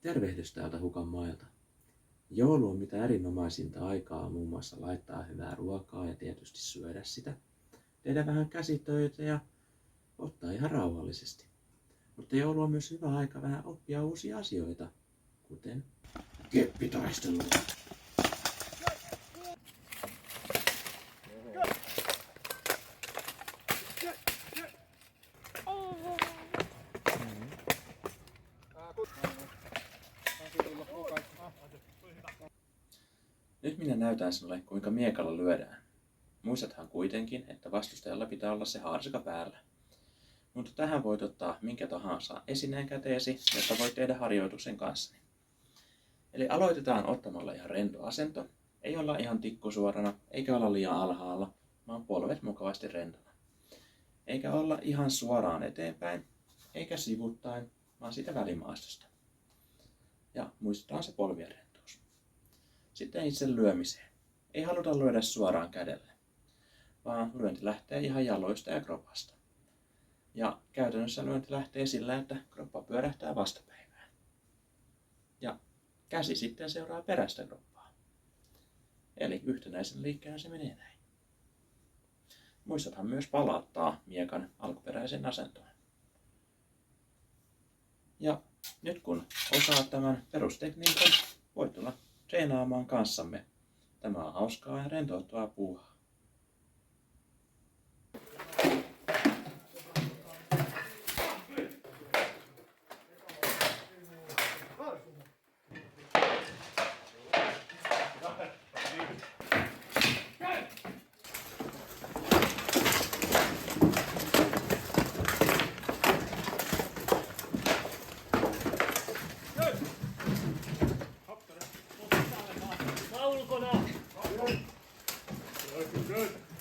Tervehdys täältä Hukan mailta. Joulu on mitä erinomaisinta aikaa muun muassa laittaa hyvää ruokaa ja tietysti syödä sitä. Tehdä vähän käsitöitä ja ottaa ihan rauhallisesti. Mutta joulu on myös hyvä aika vähän oppia uusia asioita, kuten keppitaistelua. Nyt minä näytän sinulle, kuinka miekalla lyödään. Muistathan kuitenkin, että vastustajalla pitää olla se haarska päällä. Mutta tähän voit ottaa minkä tahansa esineen käteesi, jotta voit tehdä harjoituksen kanssani. Eli aloitetaan ottamalla ihan rento asento. Ei olla ihan tikkusuorana, eikä olla liian alhaalla, vaan polvet mukavasti rentona. Eikä olla ihan suoraan eteenpäin, eikä sivuttain, vaan siitä välimaastosta. Ja muistetaan se polvien rentous. Sitten itse lyömiseen. Ei haluta lyödä suoraan kädelle, vaan lyönti lähtee ihan jaloista ja kropasta. Ja käytännössä lyönti lähtee sillä, että kroppa pyörähtää vastapäivään. Ja käsi sitten seuraa perästä kroppaa. Eli yhtenäisen liikkeen se menee näin. Muistathan myös palauttaa miekan alkuperäisen asentoon. Ja nyt kun osaat tämän perustekniikan, voit tulla treenaamaan kanssamme. Tämä on hauskaa ja rentouttavaa puuhaa. Ulkona! Good.